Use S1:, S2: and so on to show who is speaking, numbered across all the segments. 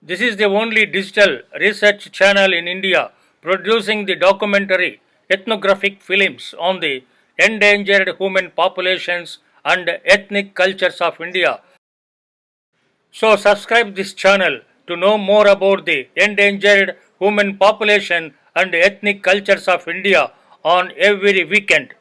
S1: This is the only digital research channel in India producing the documentary ethnographic films on the endangered human populations and ethnic cultures of India. So subscribe this channel to know more about the endangered human population and ethnic cultures of India on every weekend.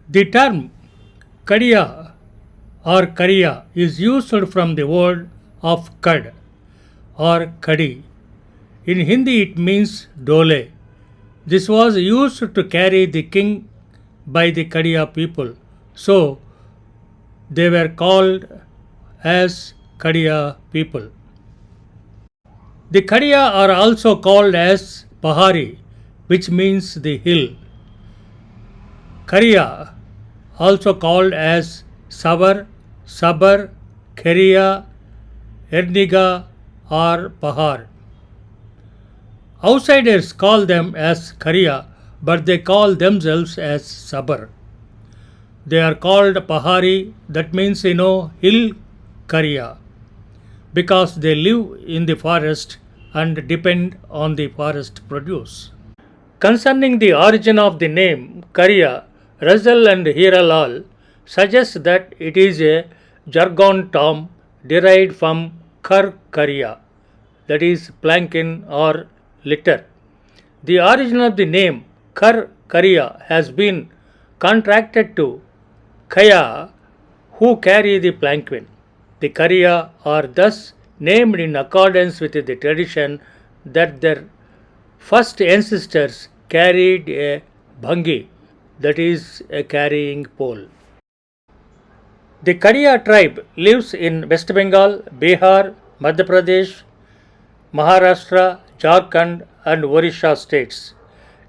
S1: The term Khadia or Kharia is used from the word of Khad or Khadi. In Hindi it means Dole. This was used to carry the king by the Khadia people. So they were called as Khadia people. The Khadia are also called as Pahari, which means the hill. Kharia, also called as Sabar, Sabar, Kharia, Erniga, or Pahar. Outsiders call them as Kharia, but they call themselves as Sabar. They are called Pahari, that means hill Kharia, because they live in the forest and depend on the forest produce. Concerning the origin of the name Kharia, Russell and Hiralal suggest that it is a jargon term derived from Khar-Kharia, that is palanquin or litter. The origin of the name Khar-Kharia has been contracted to Khaia, who carry the palanquin. The Kharia are thus named in accordance with the tradition that their first ancestors carried a banghy, that is a carrying pole. The Khadia tribe lives in West Bengal, Bihar, Madhya Pradesh, Maharashtra, Jharkhand and Orissa states.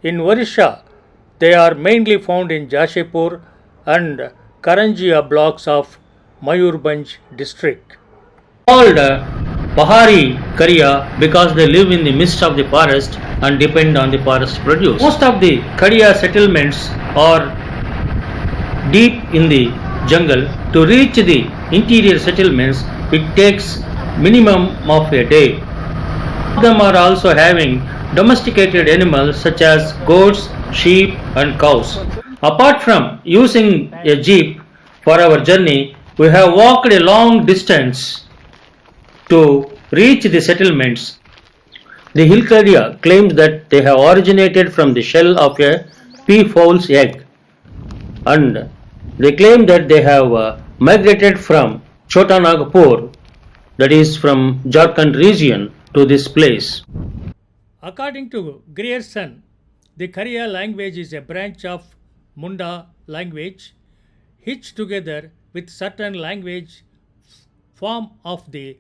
S1: In Orissa, they are mainly found in Jashipur and karanjia blocks of Mayurbhanj district. Called Bahari Kharia because they live in the midst of the forest and depend on the forest produce. Most of the Khadia settlements are deep in the jungle. To reach the interior settlements, it takes minimum of a day. Some of them are also having domesticated animals such as goats, sheep and cows. Apart from using a jeep for our journey, we have walked a long distance to reach the settlements. The hill Khadia claims that they have originated from the shell of a peafowl's egg, and they claim that they have migrated from Chota Nagpur, that is from Jharkhand region, to this place. According to Grierson, the Kharia language is a branch of Munda language hitched together with certain language form of the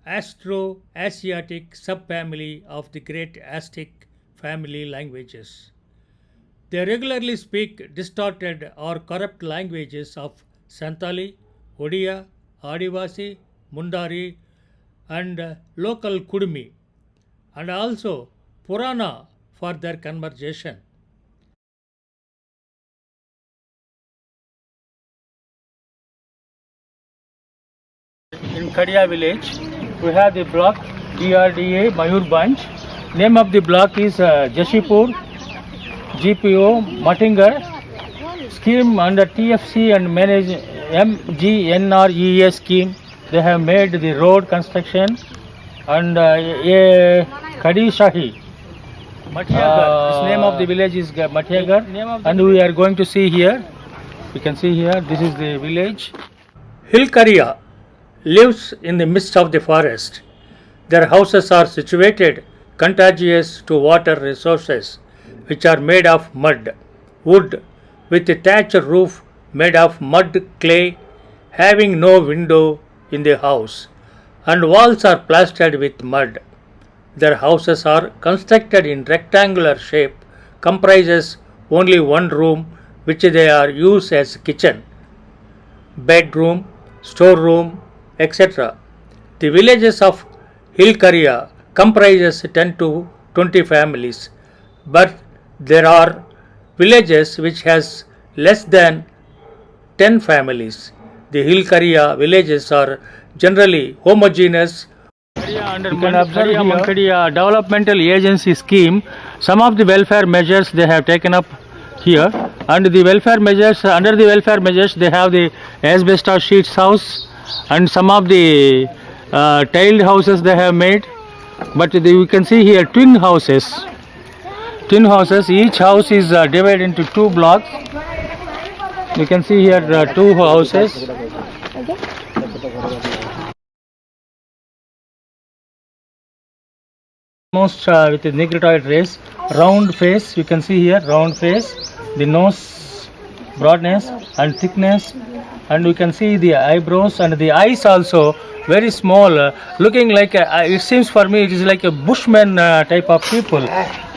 S1: Austro-Asiatic subfamily of the Great Aztec family languages. They regularly speak distorted or corrupt languages of Santali, Odia, Adivasi, Mundari, and local Kudumi, and also Purana for their conversation. In Khadia village, we have the block DRDA Mayurbhanj. Name of the block is Jashipur, GPO, Mattingar. Scheme under TFC and manage MGNREA scheme. They have made the road construction and a Khadi Shahi. This name of the village is Madhya, and we are going to see here. You can see here, this is the village. Hill Kharia lives in the midst of the forest. Their houses are situated contiguous to water resources, which are made of mud, wood, with a thatched roof made of mud clay, having no window in the house, and walls are plastered with mud. Their houses are constructed in rectangular shape, comprises only one room which they are used as kitchen, bedroom, storeroom, etc. The villages of Khar-Kharia comprises 10 to 20 families, but there are villages which has less than 10 families. The Khar-Kharia villages are generally homogeneous. Under Khadia Developmental Agency scheme, some of the welfare measures they have taken up here, and the welfare measures, under the welfare measures they have the asbestos sheets house and some of the tiled houses they have made, but you can see here twin houses. Each house is divided into two blocks. You can see here two houses. Most with the negroid race, round face. You can see here round face, the nose broadness and thickness, and we can see the eyebrows and the eyes also very small, looking like it seems for me it is like a bushman type of people.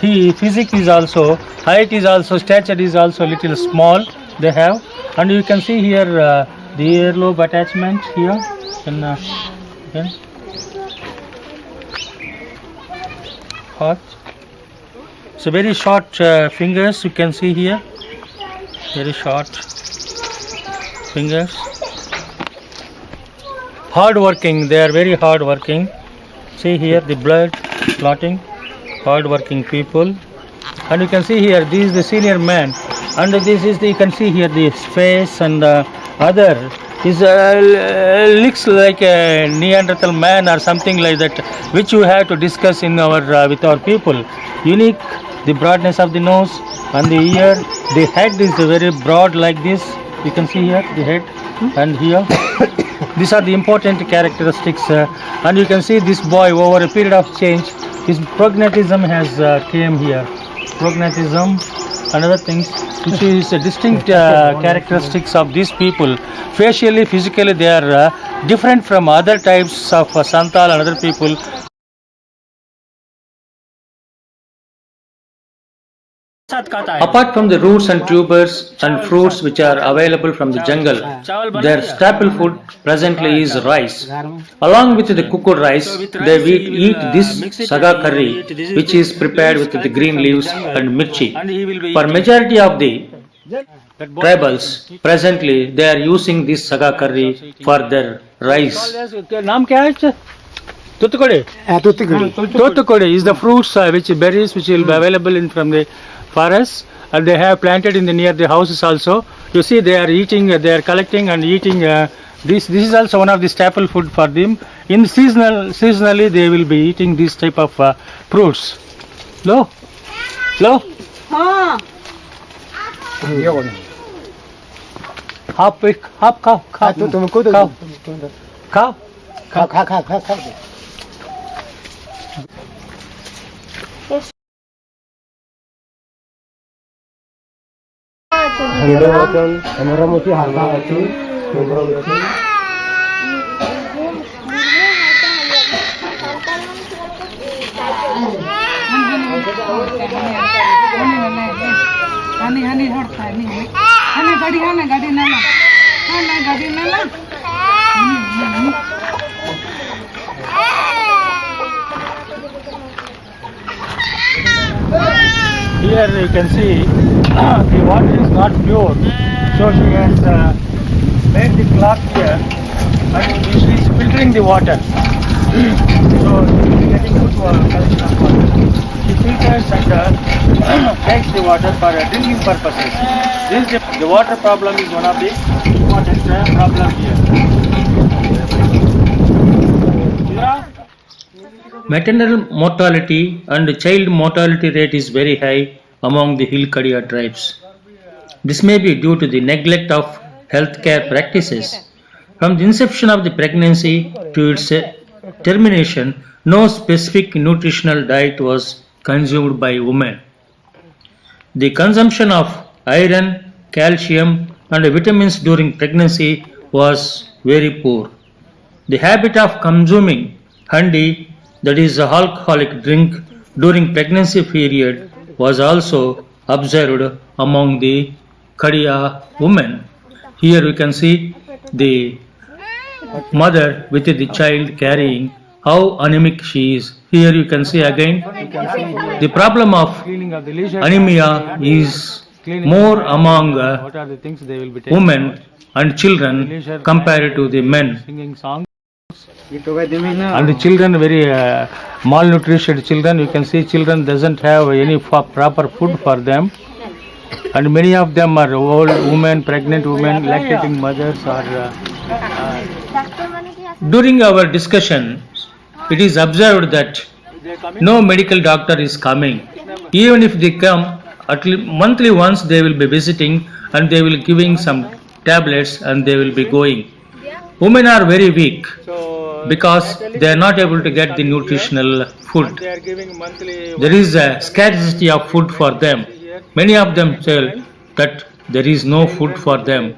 S1: He physique is also, height is also, stature is also little small they have, and you can see here the earlobe attachment here. Then hot. So very short fingers you can see here, very short fingers. Hard working, they are very hard working. See here the blood clotting, hard working people. And you can see here this is the senior man, and this is the, you can see here the face and other is looks like a Neanderthal man or something like that, which you have to discuss in our with our people. Unique, the broadness of the nose and the ear. The head is very broad like this. You can see here the head and here. These are the important characteristics, and you can see this boy over a period of change, his prognatism has came here. Prognatism and other things, which is a distinct characteristics of these people. Facially, physically, they are different from other types of Santal and other people. Apart from the roots and tubers and fruits which are available from the jungle, their staple food presently is rice. Along with the cooked rice, they eat this saga curry, which is prepared with the green leaves and mirchi. For majority of the tribals, presently they are using this saga curry for their rice. Tutukode is the fruits which berries which will be available in from the forest, and they have planted in the near the houses also. You see they are eating, they are collecting and eating this is also one of the staple food for them. In seasonally they will be eating this type of fruits. Lo hop cow. Here you can see the water is not pure, so she has made the cloth here and she is filtering the water. So she is getting good collection of water. She filters and takes the water for drinking purposes. The water problem is one of the important problem here. Maternal mortality and child mortality rate is very high among the Khar-Kharia tribes. This may be due to the neglect of healthcare practices. From the inception of the pregnancy to its termination, no specific nutritional diet was consumed by women. The consumption of iron, calcium, and vitamins during pregnancy was very poor. The habit of consuming handi that is alcoholic drink during pregnancy period, was also observed among the Khadia women. Here we can see the mother with the child carrying, how anemic she is. Here you can see again the problem of anemia is more among women and children compared to the men. And the children, very malnutrition children, you can see children doesn't have any proper food for them. And many of them are old women, pregnant women, lactating mothers. During our discussion, it is observed that no medical doctor is coming. Even if they come, at least monthly once they will be visiting and they will giving some tablets and they will be going. Women are very weak because they are not able to get the nutritional food. There is a scarcity of food for them. Many of them tell that there is no food for them.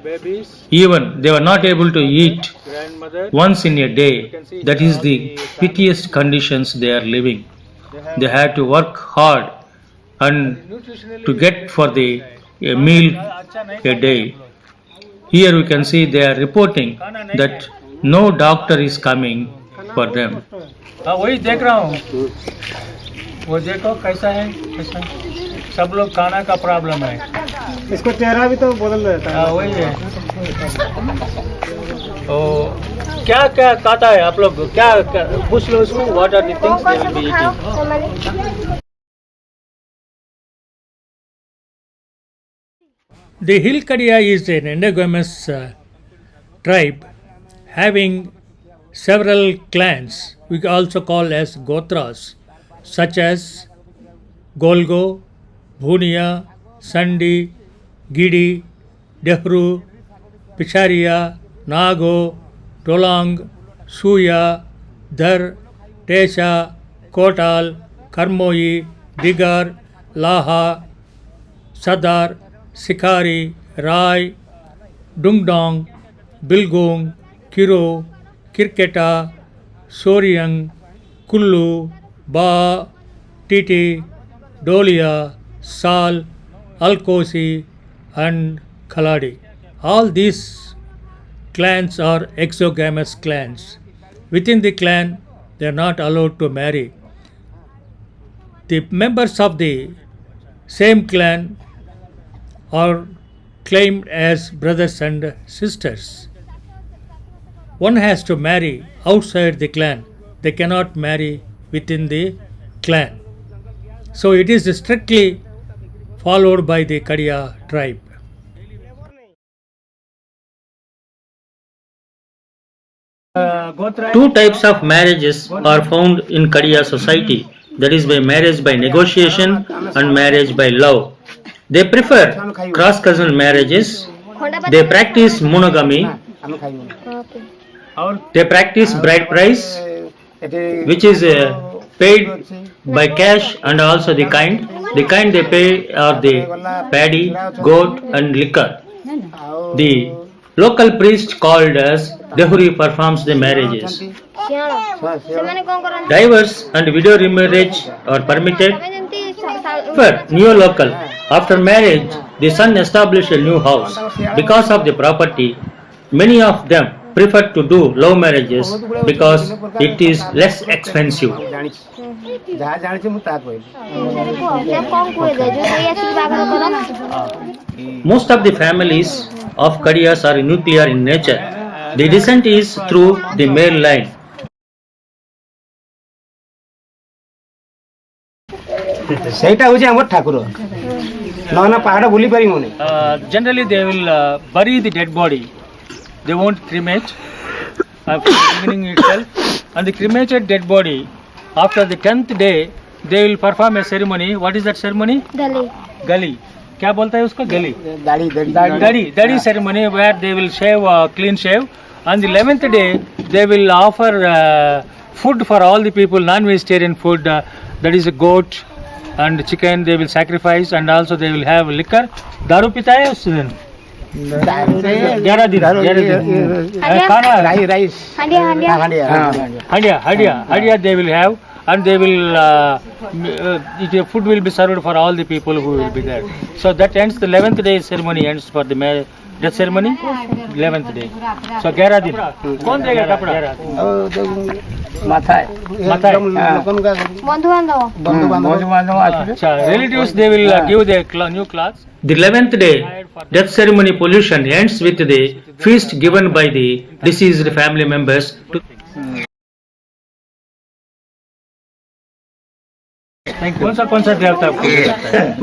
S1: Even they were not able to eat once in a day. That is the piteous conditions they are living. They had to work hard and to get for the a meal a day. Here we can see they are reporting that no doctor is coming for them. वही देख रहा हूँ, वो देखो कैसा है, सब लोग खाना का प्रॉब्लम है, इसको चेहरा भी तो बदल देता है, वही है। तो क्या क्या खाता है आप लोग, क्या पूछ लो उसको, what are the things they will be eating. The hill Khadia is an endogamous tribe having several clans, we also call as gotras, such as Golgo, Bhunia, Sandi, Gidi, Dehru, Picharia, Nago, Tolang, Suya, Dhar, Tesha, Kotal, Karmoi, Digar, Laha, Sadar, Sikari, Rai, Dungdong, Bilgung, Kiro, Kirketa, Soryang, Kullu, Ba, Titi, Dolia, Sal, Alkosi, and Khaladi. All these clans are exogamous clans. Within the clan, they are not allowed to marry. The members of the same clan are claimed as brothers and sisters. One has to marry outside the clan. They cannot marry within the clan. So it is strictly followed by the Khadia tribe. Two types of marriages are found in Khadia society, that is by marriage by negotiation and marriage by love. They prefer cross-cousin marriages. They practice monogamy. They practice bride price, which is paid by cash and also the kind. The kind they pay are the paddy, goat and liquor. The local priest called as Dehuri performs the marriages. Divorce and widow remarriage are permitted. For neo-local, after marriage, the son established a new house. Because of the property, many of them prefer to do love marriages because it is less expensive. Most of the families of Khadias are nuclear in nature. The descent is through the male line. Generally they will bury the dead body. They won't cremate after the beginning itself, and the cremated dead body, after the 10th day, they will perform a ceremony. What is that ceremony? Gali. क्या बोलता है उसको? गली. Dadi ceremony, where they will shave clean shave. On the 11th day, they will offer food for all the people, non-vegetarian food. That is a goat and chicken. They will sacrifice, and also they will have liquor. दारू पीता है उस दिन. 11 दिन खाना. Hadia they will have, and they will food will be served for all the people who will be there. So that ends the 11th day ceremony ends for the death ceremony. 11th day. So 11 दिन. कौन देगा कपड़ा?
S2: माथा
S1: relatives they will give the new clothes. The 11th day death ceremony pollution ends with the feast given by the deceased family members to कौन सा देवता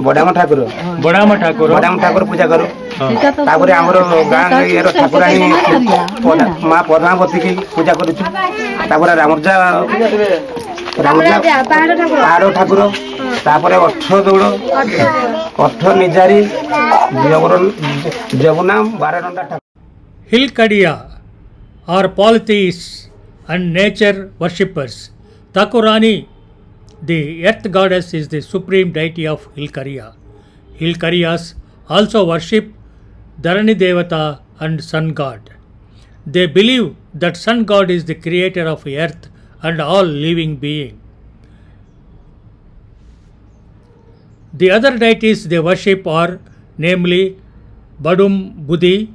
S2: बड़ामा ठाकुर पूजा करो तापर आमर गाँ ये ठाकुराणी माँ पद्मावती की पूजा करूँ तापर रामजा पहाड़ ठाकुर तापर 18 दौड़ 18 निजारी Jamuna 12 Nanda Thakur.
S1: Hill Khadia are polytheists and nature worshippers. Thakurani, the earth goddess, is the supreme deity of Hill Khadia. Hill Khadias also worship Dharani Devata and Sun God. They believe that Sun God is the creator of earth and all living being. The other deities they worship are namely Badum Budi,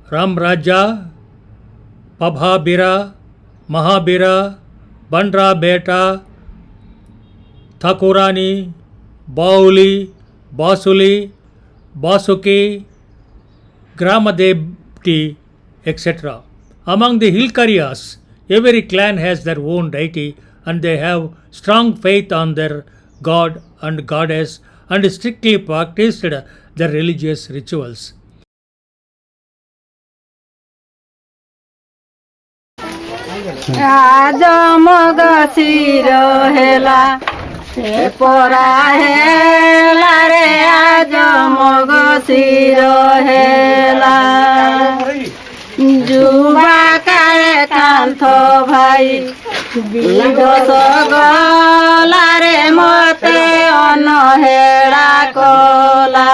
S1: Ram Raja, Pabhabira, Mahabira, Bandra Beta, Thakurani, Bauli, Basuli, Basuki, Gramadevti, etc. Among the Hill Khadias, every clan has their own deity and they have strong faith on their god and goddess and strictly practiced their religious rituals.
S3: आज मग सिरो हेला से परा हेला रे आज मग सिरो हेला जुबा काए कांथ भाई विदोष गला रे मते अनहेड़ा कला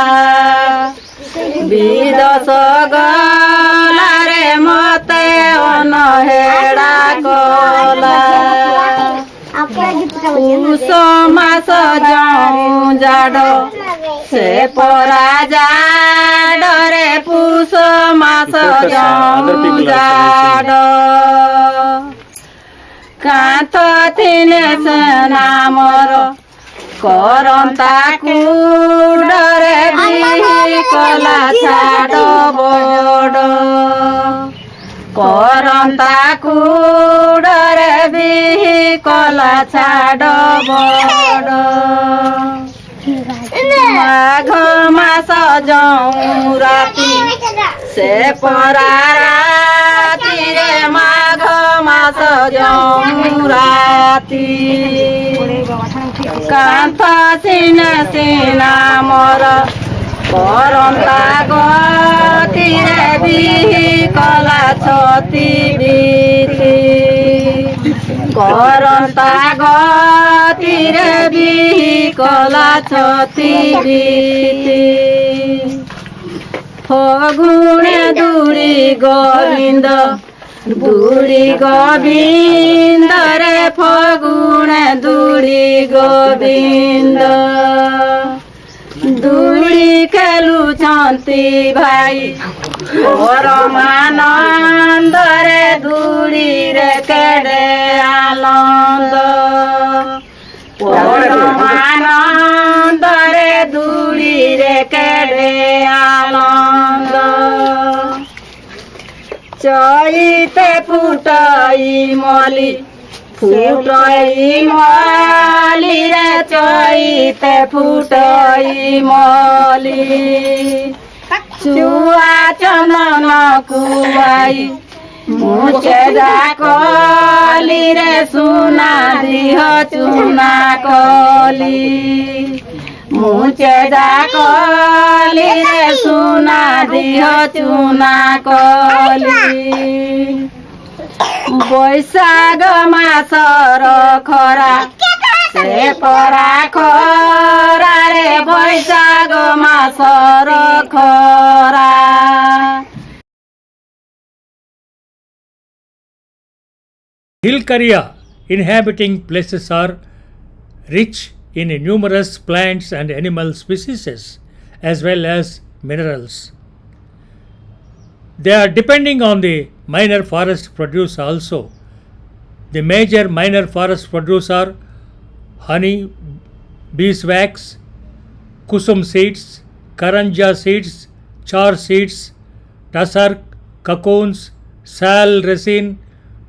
S3: विदोष गला रे मते अनहेड़ा कला पुष मास जाऊं जाड़ से परा जाड़ रे पुष मास जाऊं जाड़ कांथ थिने से नामर करंता कुडरे बिही कला छाड़ बड़ करंता कुडरे बिही कला छाड़ बड़ माघ मास जाऊं राती से परा राती रे माघ मास जाऊं राती कांथ सिन सिना मोर करंता गति रे बिही कला छती बीती करंता गति रे बिही कला छती बीती फगुणे दूरी गोविंद दूरी गोविंद रे फगुणे दूरी गोविंद दूरी खेलुचंती भाई परमानंद रे दूरी रे केड़े आनंद परमानंद रे दूरी रे केड़े आनंद चैते फुटाई मली फुटाई मली रे चैते फुटाई मली चुआ चंदन कुआई मुझे डाकली रे सुना दिह चुना कली मुझे डाकली रे सुना दिह चुना कली बैशाख मासर खरा से परा खरा रे बैशाख मासर खरा.
S1: Hill Khadia inhabiting places are rich in numerous plants and animal species as well as minerals. They are depending on the minor forest produce also. The major minor forest produce are honey, beeswax, kusum seeds, karanjia seeds, char seeds, tasar, cocoons, sal resin,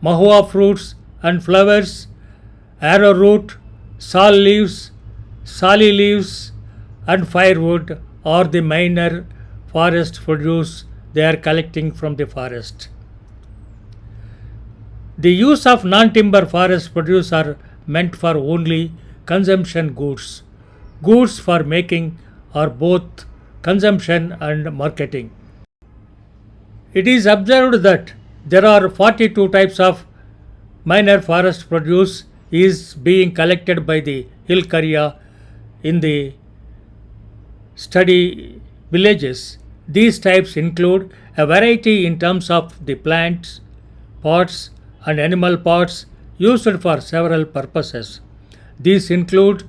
S1: mahua fruits and flowers, arrowroot, sal leaves, sali leaves and firewood are the minor forest produce they are collecting from the forest. The use of non-timber forest produce are meant for only consumption goods. Goods for making are both consumption and marketing. It is observed that there are 42 types of minor forest produce is being collected by the Khar-Kharia in the study villages. These types include a variety in terms of the plants, pots and animal parts used for several purposes. These include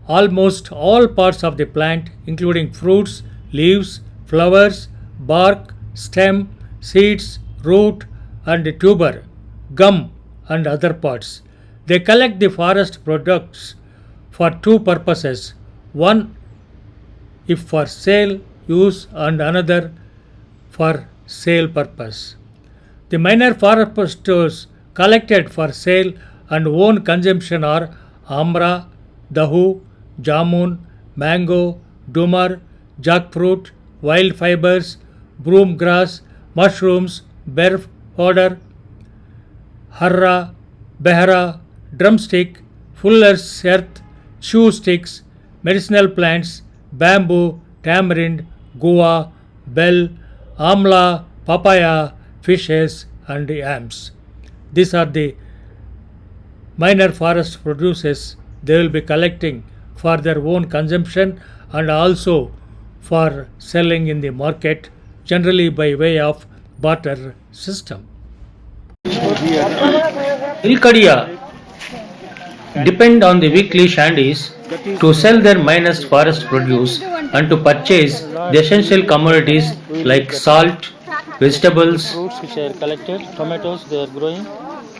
S1: almost all parts of the plant, including fruits, leaves, flowers, bark, stem, seeds, root and tuber, gum and other parts. They collect the forest products for two purposes. One, if for sale use, and another for sale purpose. The minor forest products collected for sale and own consumption are amra, dahu, jamun, mango, dumar, jackfruit, wild fibers, broom grass, mushrooms, bear fodder, harra, behra, drumstick, fuller's earth, chew sticks, medicinal plants, bamboo, tamarind, guava, bell, amla, papaya, fishes and yams. These are the minor forest produces they will be collecting for their own consumption and also for selling in the market, generally by way of barter system. Khar-Kharia depend on the weekly shandies to sell their minor forest produce and to purchase the essential commodities like salt, vegetables,
S4: fruits which are collected, tomatoes they are growing,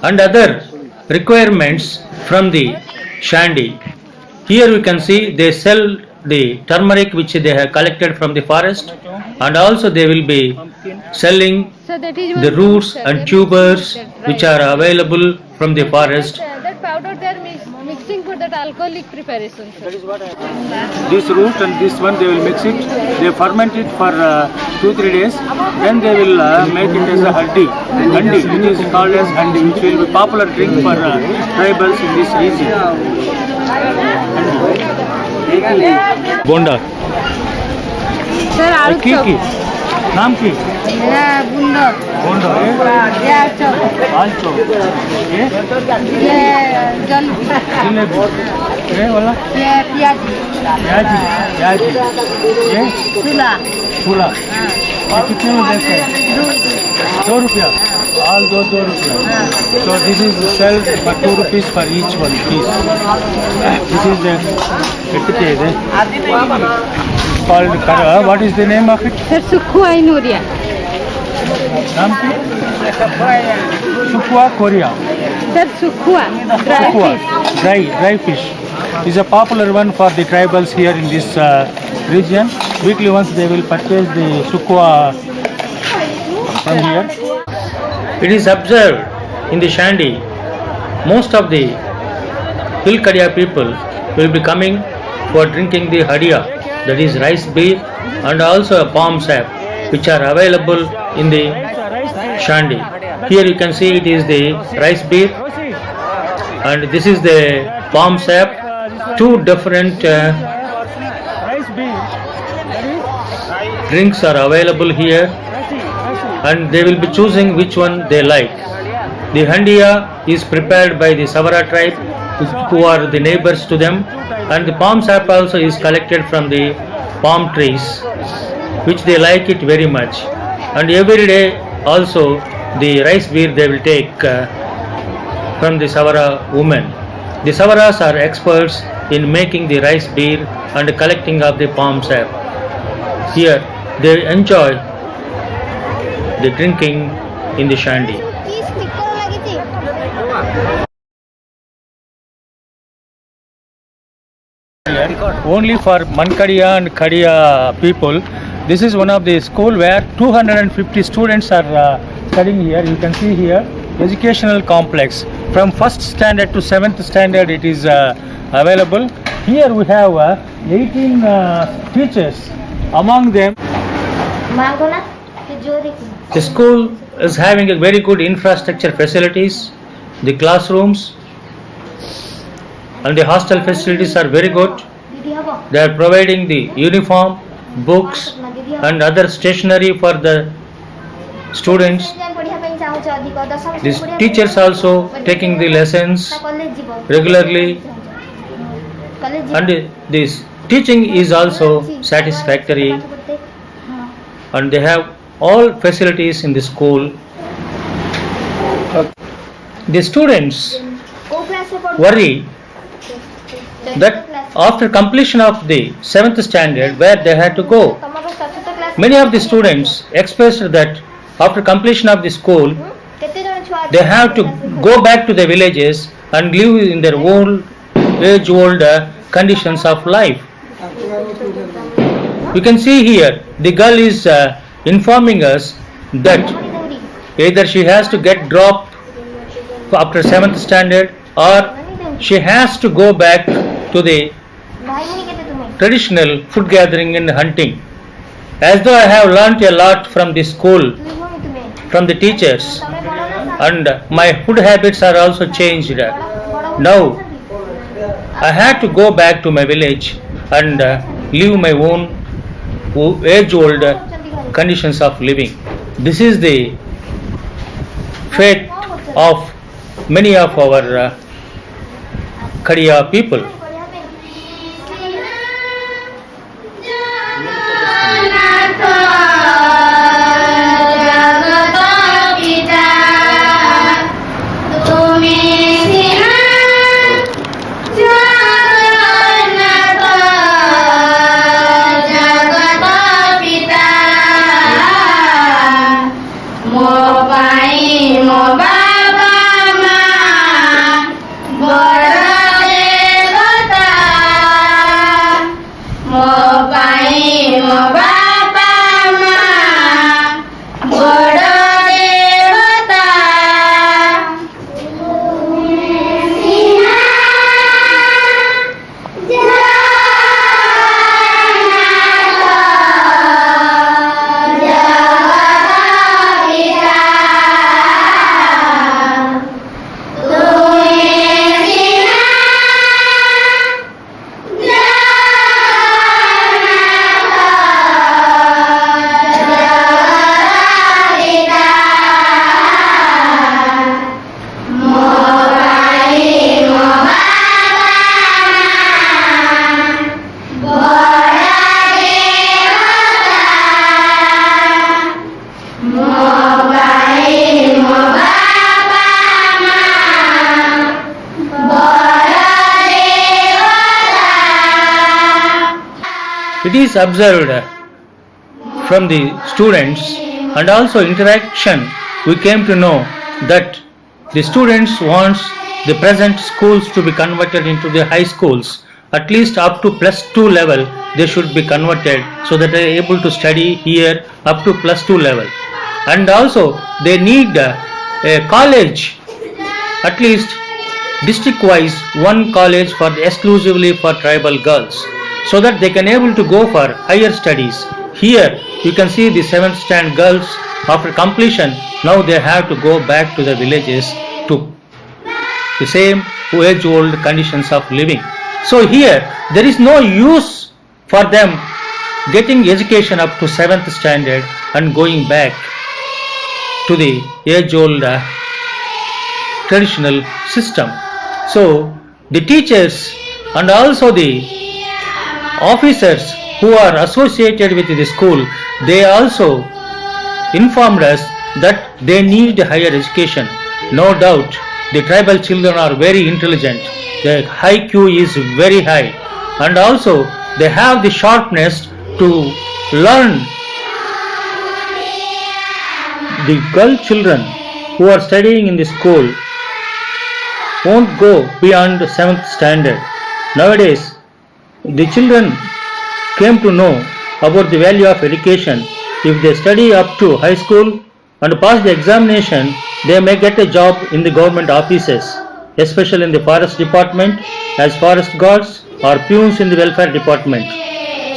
S1: and other requirements from the shandy. Here we can see they sell the turmeric which they have collected from the forest, and also they will be selling the roots and tubers which are available from the forest.
S5: That powder they are mixing for that alcoholic preparation.
S4: this root and this one they will mix it, they ferment it for 2-3 days, then they will make it as a handi. It is called as handi, which will be popular drink for tribals in this region.
S1: Bonda.
S5: Sir, आलू
S1: की नाम की
S5: ये बुंदो
S1: बोंडो
S5: ये आचो
S1: आलचो ये
S5: जल
S1: जिलेबी ये वाला
S5: ये प्याजी
S1: प्याजी ये
S5: चूल्हा
S1: फूला ये कितने में देते हैं 2 रुपया all 2 रुपया so this is sold for 2 rupees for each one piece. This is the called Khada. What is the name of it?
S5: Sir, Sukhua Inuria.
S1: नाम की Sukhua Korea.
S5: Sir, Sukhua dry fish.
S1: Dry fish is a popular one for the tribals here in this region. Weekly once they will purchase the Sukhua from here. It is observed in the Shandy, most of the Khar-Kharia people will be coming for drinking the Khadia, that is rice beer, and also a palm sap, which are available in the Shandy. Here you can see it is the rice beer, and this is the palm sap. Two different drinks are available here, and they will be choosing which one they like. The handia is prepared by the Savara tribe, who are the neighbors to them, and the palm sap also is collected from the palm trees, which they like it very much. And every day also the rice beer they will take from the Savara women. The Savaras are experts in making the rice beer and collecting of the palm sap. Here they enjoy the drinking in the shandy. Only for Mankadia and Khadia people. This is one of the school where 250 students are studying here. You can see here educational complex. From first standard to 7th standard it is available. Here we have 18 teachers. Among them, the school is having a very good infrastructure facilities. The classrooms and the hostel facilities are very good. They are providing the uniform, books and other stationery for the students. These teachers also taking the lessons regularly, and this teaching is also satisfactory, and they have all facilities in the school. The students worry that after completion of the 7th standard where they had to go. Many of the students expressed that after completion of the school they have to go back to the villages and live in their old age-old conditions of life. You can see here the girl is informing us that either she has to get dropped after 7th standard or she has to go back to the traditional food gathering and hunting. As though I have learnt a lot from the school, from the teachers, and my food habits are also changed. Now I had to go back to my village and live my own age-old conditions of living. This is the fate of many of our Khadia people. It is observed from the students and also interaction we came to know that the students wants the present schools to be converted into the high schools. At least up to +2 level they should be converted so that they are able to study here up to +2 level. And also they need a college, at least district wise one college for exclusively for tribal girls, so that they can able to go for higher studies. Here you can see the 7th standard girls after completion, now they have to go back to the villages to the same age old conditions of living. So here there is no use for them getting education up to 7th standard and going back to the age old traditional system. So the teachers and also the officers who are associated with the school, they also informed us that they need higher education. No doubt the tribal children are very intelligent. Their IQ is very high, and also they have the sharpness to learn. The girl children who are studying in the school won't go beyond the 7th standard. Nowadays, the children came to know about the value of education. If they study up to high school and pass the examination, they may get a job in the government offices, especially in the forest department as forest guards or peons in the welfare department.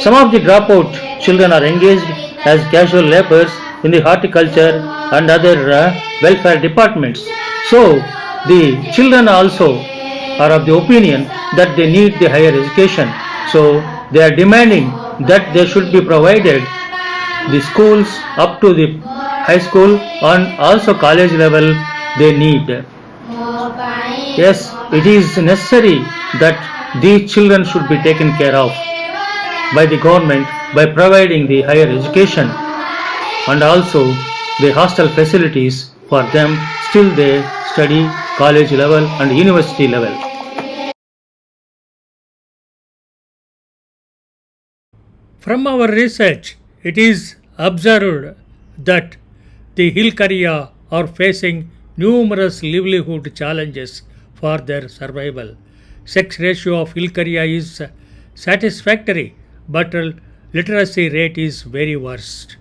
S1: Some of the dropout children are engaged as casual laborers in the horticulture and other welfare departments. So, the children also are of the opinion that they need the higher education. So, they are demanding that they should be provided the schools up to the high school and also college level they need. Yes, it is necessary that these children should be taken care of by the government by providing the higher education and also the hostel facilities for them still they study college level and university level. From our research, it is observed that the Khar-Kharia are facing numerous livelihood challenges for their survival. Sex ratio of Khar-Kharia is satisfactory, but literacy rate is very worst.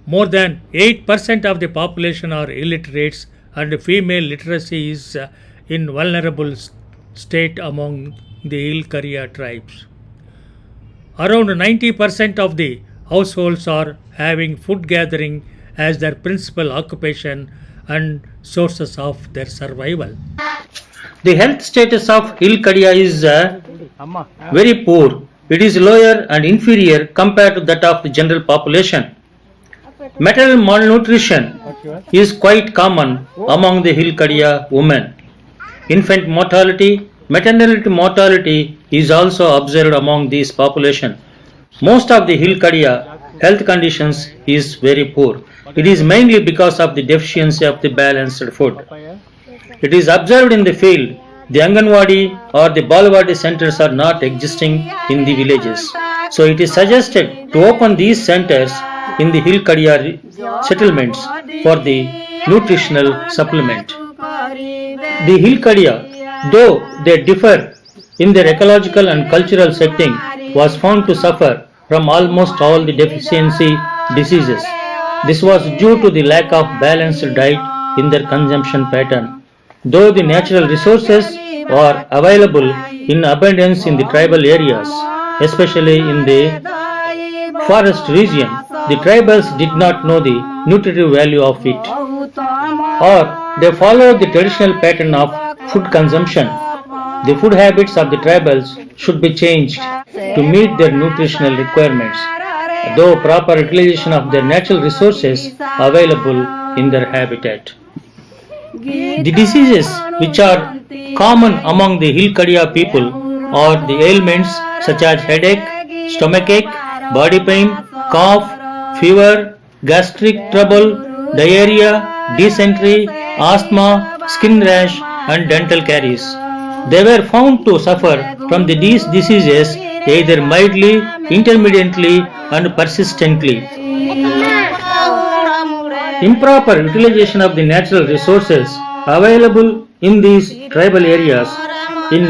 S1: More than 8% of the population are illiterates, and female literacy is in vulnerable state among the Khar-Kharia tribes. Around 90% of the households are having food gathering as their principal occupation and sources of their survival. The health status of Khar-Kharia is very poor. It is lower and inferior compared to that of the general population. Maternal malnutrition is quite common among the Khar-Kharia women. Infant mortality, maternal mortality is also observed among this population. Most of the Khar-Kharia health conditions is very poor. It is mainly because of the deficiency of the balanced food. It is observed in the field. The Anganwadi or the Balwadi centers are not existing in the villages. So it is suggested to open these centers in the Khar-Kharia settlements for the nutritional supplement. The Khar-Kharia, though they differ in their ecological and cultural setting, was found to suffer from almost all the deficiency diseases. This was due to the lack of balanced diet in their consumption pattern. Though the natural resources are available in abundance in the tribal areas, especially in the forest region, the tribals did not know the nutritive value of it, or they followed the traditional pattern of food consumption. The food habits of the tribals should be changed to meet their nutritional requirements, though proper utilization of their natural resources available in their habitat. The diseases which are common among the Khar-Kharia people are the ailments such as headache, stomachache, body pain, cough, fever, gastric trouble, diarrhea, dysentery, asthma, skin rash and dental caries. They were found to suffer from these diseases either mildly, intermediately and persistently. Improper utilization of the natural resources available in these tribal areas in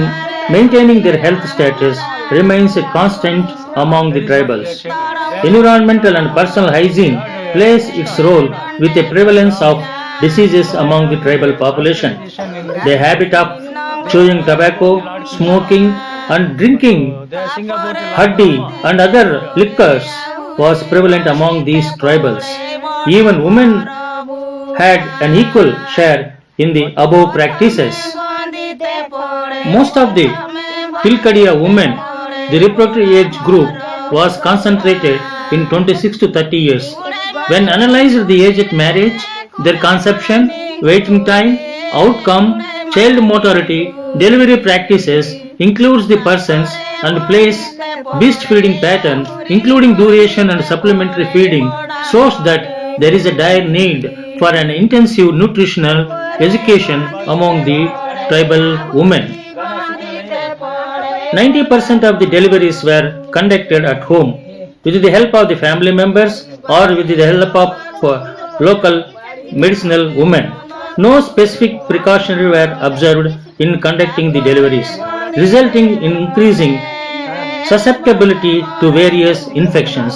S1: maintaining their health status remains a constant among the tribals. Environmental and personal hygiene plays its role with a prevalence of diseases among the tribal population. The habit of chewing tobacco, smoking and drinking Khadi and other liquors was prevalent among these tribals. Even women had an equal share in the above practices. Most of the Khar-Kharia women, the reproductive age group was concentrated in 26 to 30 years. When analyzed the age at marriage, their conception, waiting time, outcome, child mortality, delivery practices includes the persons and place beast feeding pattern, including duration and supplementary feeding, shows that there is a dire need for an intensive nutritional
S6: education among the tribal women. 90% of the deliveries were conducted at home with the help of the family members or with the help of local medicinal women. No specific precautionary were observed in conducting the deliveries, resulting in increasing susceptibility to various infections.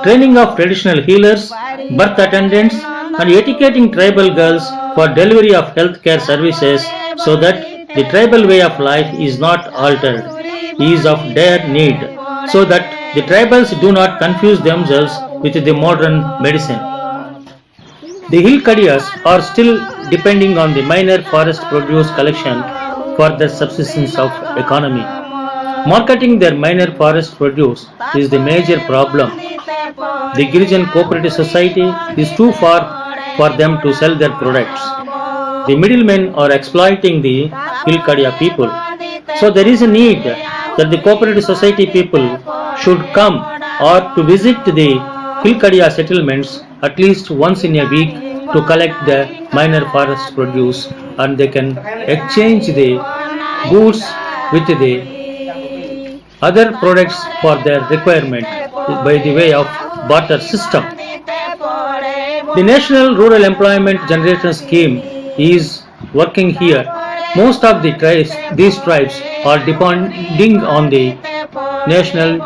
S6: Training of traditional healers, birth attendants, and educating tribal girls for delivery of healthcare services so that the tribal way of life is not altered is of dire need, so that the tribals do not confuse themselves with the modern medicine. The hill Khadias are still depending on the minor forest produce collection for their subsistence of economy. Marketing their minor forest produce is the major problem. The Girijan Cooperative Society is too far for them to sell their products. The middlemen are exploiting the hill Khadia people. So there is a need that the cooperative society people should come or to visit the hill Khadia settlements at least once in a week to collect the minor forest produce, and they can exchange the goods with the other products for their requirement by the way of barter system. The National Rural Employment Generation Scheme is working here. Most of the these tribes are depending on the National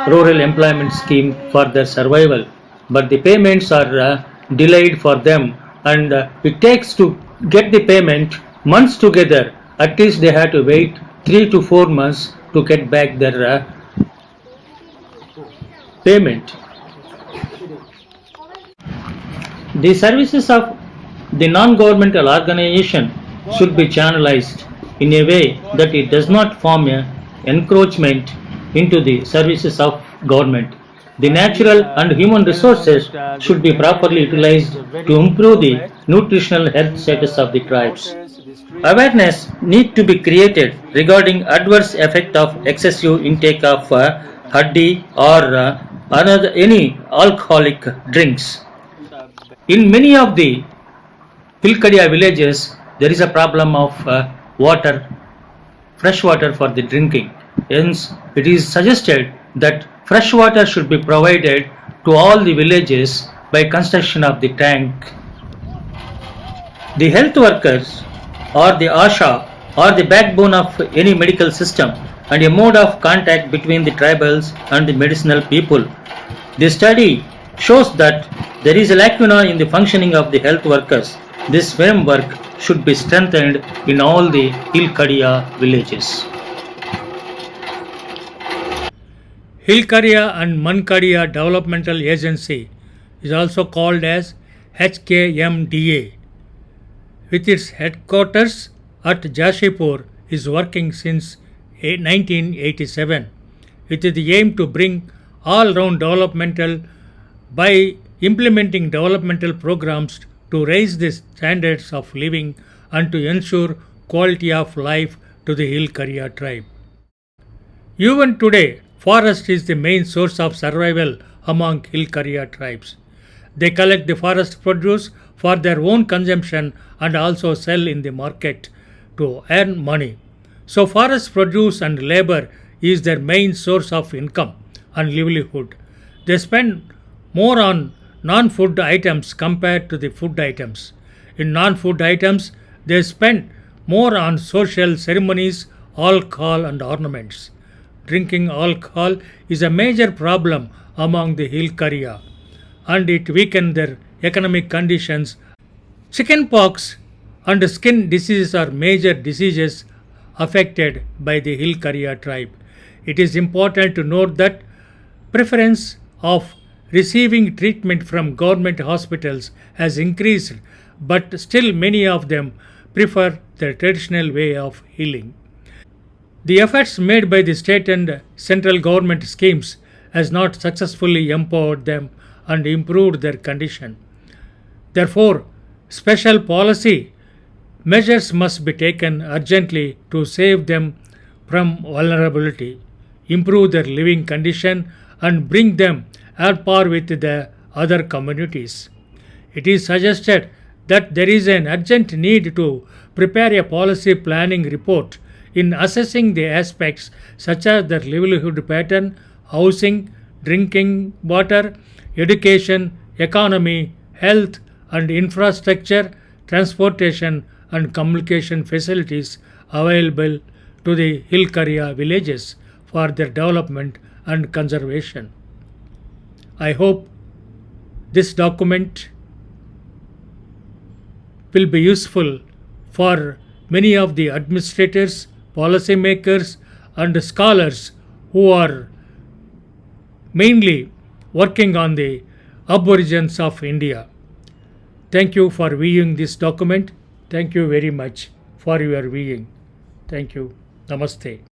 S6: Rural Employment Scheme for their survival, but the payments are delayed for them, and it takes to get the payment months together. At least they have to wait 3 to 4 months to get back their payment. The services of the non-governmental organization should be channelized in a way that it does not form an encroachment into the services of government. The natural and human resources should be properly utilized to improve the nutritional health status of the tribes. Awareness needs to be created regarding adverse effect of excessive intake of Khadi or any alcoholic drinks. In many of the hill Khadia villages, there is a problem of water, fresh water for the drinking. Hence, it is suggested that fresh water should be provided to all the villages by construction of the tank. The health workers or the ASHA are the backbone of any medical system and a mode of contact between the tribals and the medicinal people. The study shows that there is a lacuna in the functioning of the health workers. This framework should be strengthened in all the hill Khadia villages.
S1: Hill Khadia and Khadia Developmental Agency is also called as HKMDA. With its headquarters at Jashipur, is working since 1987 with the aim to bring all-round developmental by implementing developmental programs to raise the standards of living and to ensure quality of life to the hill Khadia tribe. Even today, forest is the main source of survival among hill Khadia tribes. They collect the forest produce for their own consumption and also sell in the market to earn money. So forest produce and labor is their main source of income and livelihood. They spend more on non-food items compared to the food items. In non-food items, they spend more on social ceremonies, alcohol and ornaments. Drinking alcohol is a major problem among the hill Khadia, and it weakens their economic conditions. Chickenpox and skin diseases are major diseases affected by the hill Khadia tribe. It is important to note that preference of receiving treatment from government hospitals has increased, but still many of them prefer the traditional way of healing. The efforts made by the state and central government schemes has not successfully empowered them and improved their condition. Therefore, special policy measures must be taken urgently to save them from vulnerability, improve their living condition and bring them at par with the other communities. It is suggested that there is an urgent need to prepare a policy planning report in assessing the aspects such as their livelihood pattern, housing, drinking water, education, economy, health and infrastructure, transportation and communication facilities available to the Khar-Kharia villages for their development and conservation. I hope this document will be useful for many of the administrators, policymakers and scholars who are mainly working on the aborigines of India. Thank you for viewing this document. Thank you very much for your viewing. Thank you. Namaste.